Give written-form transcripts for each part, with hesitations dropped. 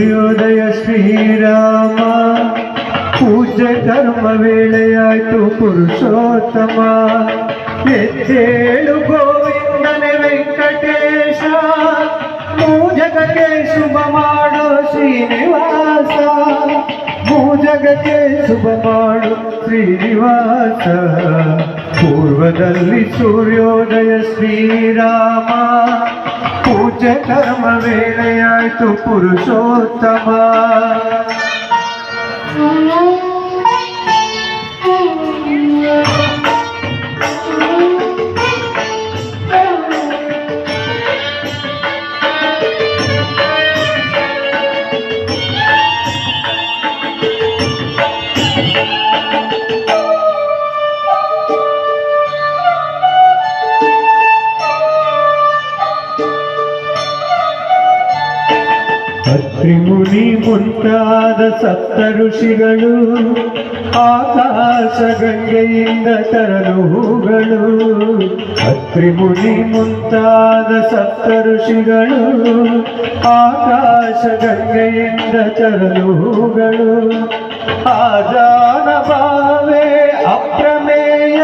ಸೂರ್ಯೋದಯ ಶ್ರೀರಾಮ ಪೂಜೆ ಕರ್ಮ ವೇಳೆಯಾಯ್ತು ಪುರುಷೋತ್ತಮ ಎದ್ದೇಳು ಗೋವಿಂದನೆ ವೆಂಕಟೇಶ ಮೂಜಗಕ್ಕೆ ಶುಭ ಮಾಡೋ ಶ್ರೀನಿವಾಸ ಮೂಜಗಕ್ಕೆ ಶುಭ ಮಾಡು ಶ್ರೀನಿವಾಸ ಪೂರ್ವದಲ್ಲಿ ಸೂರ್ಯೋದಯ ಶ್ರೀರಾಮ ಪೂಜೆ ಕರ್ಮ ವೇಳೆಯಾಯ್ತು ಪುರುಷೋತ್ತಮ ಅತ್ರಿ ಮುನಿ ಮುಂತಾದ ಸಪ್ತ ಋಷಿಗಳು ಆಕಾಶ ಗಂಗೆಯಿಂದ ತರಲು ಹೂಗಳು ಅತ್ರಿ ಮುನಿ ಮುಂತಾದ ಸಪ್ತ ಋಷಿಗಳು ಆಕಾಶ ಗಂಗೆಯಿಂದ ತರಲು ಹೂಗಳು ಆಜಾನ ಭಾವೇ ಅಪ್ರಮೇಯ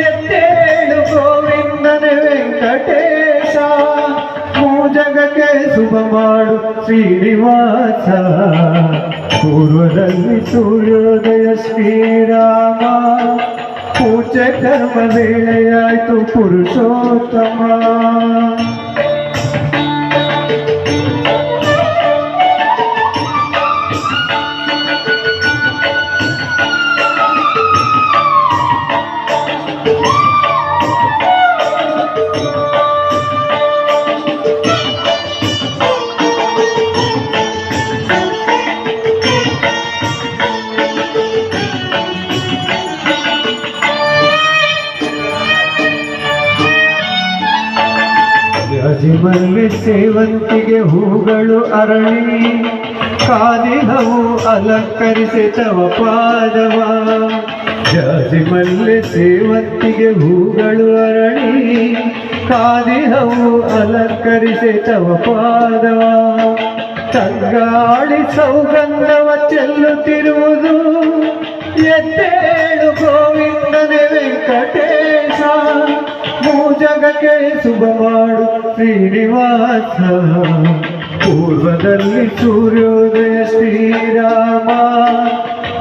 ಎದ್ದೇಳು ಗೋವಿಂದನೆ ವೆಂಕಟೇಶ ಜಗಕ್ಕೆ ಶುಭ ಮಾಡು ಶ್ರೀನಿವಾಸ ಪೂರ್ವದಲ್ಲಿ ಸೂರ್ಯೋದಯ ಶ್ರೀರಾಮ ಪೂಜೆ ಕರ್ಮ ವೇಳೆಯಾಯ್ತು ಪುರುಷೋತ್ತಮ ಮಲ್ಲೆ ಸೇವಂತಿಗೆ ಹೂಗಳು ಅರಳಿ ಕಾದಿಹವು ಅಲಂಕರಿಸಿ ತವ ಪಾದವ ಜಾಜಿ ಮಲ್ಲೆ ಸೇವಂತಿಗೆ ಹೂಗಳು ಅರಳಿ ಕಾದಿಹವು ಅಲಂಕರಿಸಿ ತವ ಪಾದವ ತಂಗಾಳಿ ಸೌಗಂಧವ ಚೆಲ್ಲುತ್ತಿರುವುದು ಎದ್ದೇಳು ಗೋವಿಂದನೆ ವೆಂಕಟೇಶ ಜಗಕ್ಕೆ ಶುಭ ಮಾಡು ಶ್ರೀನಿವಾಸ ಪೂರ್ವದಲ್ಲಿ ಸೂರ್ಯೋದಯ ಶ್ರೀರಾಮ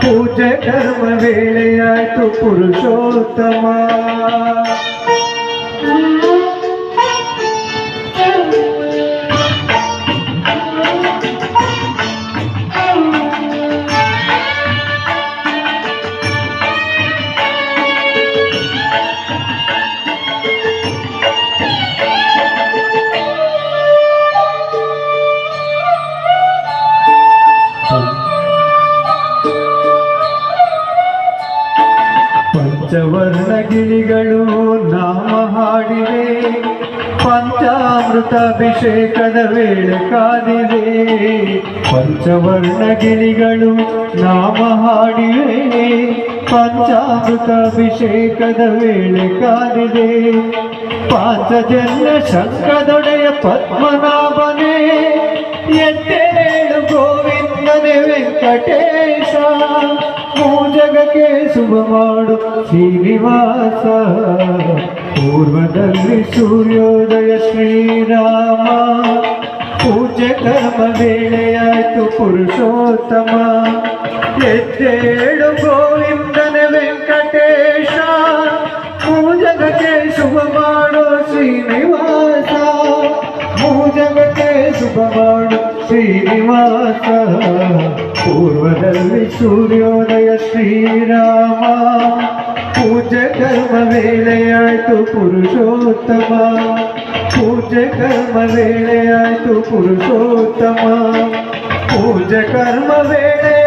ಪೂಜೆ ಕರ್ಮ ವೇಳೆಯಾಯ್ತು ಪುರುಷೋತ್ತಮ ಪಂಚವರ್ಣ ಗಿಳಿಗಳು ನಾಮ ಹಾಡಿವೆ ಪಂಚಾಮೃತಾಭಿಷೇಕದ ವೇಳೆ ಕಾದಿವೆ ಪಂಚವರ್ಣ ಗಿಳಿಗಳು ನಾಮ ಹಾಡಿವೆ ಪಂಚಾಮೃತಾಭಿಷೇಕದ ವೇಳೆ ಕಾದಿದೆ ಪಾಂಚಜನ್ಯ ಶಂಖದೊಡೆಯ ಪದ್ಮನಾಭನೇ ಎದ್ದೇಳು ಗೋವಿಂದನೆ ವೆಂಕಟೇಶ ಜಗಕ್ಕೆ ಶುಭ ಮಾಡು ಶ್ರೀನಿವಾಸ ಪೂರ್ವದಲ್ಲಿ ಸೂರ್ಯೋದಯ ಶ್ರೀರಾಮ ಪೂಜೆ ಕರ್ಮ ವೇಳೆಯಾಯ್ತು ಪುರುಷೋತ್ತಮ ಎದ್ದೇಳು ಗೋವಿಂದನೆ ವೆಂಕಟೇಶ ಜಗಕ್ಕೆ ಶುಭ ಮಾಡು ಶ್ರೀನಿವಾಸ ಜಗಕ್ಕೆ ಶುಭ ಮಾಡು ಶ್ರೀನಿವಾಸ ಪೂರ್ವದಲ್ಲಿ ಸೂರ್ಯೋದಯ ಶ್ರೀರಾಮ ಪೂಜೆ ಕರ್ಮ ವೇಳೆಯಾಯ್ತು ಪುರುಷೋತ್ತಮ ಪೂಜೆ ಕರ್ಮ ವೇಳೆಯಾಯ್ತು ಪುರುಷೋತ್ತಮ ಪೂಜೆ ಕರ್ಮ ವೇಳೆ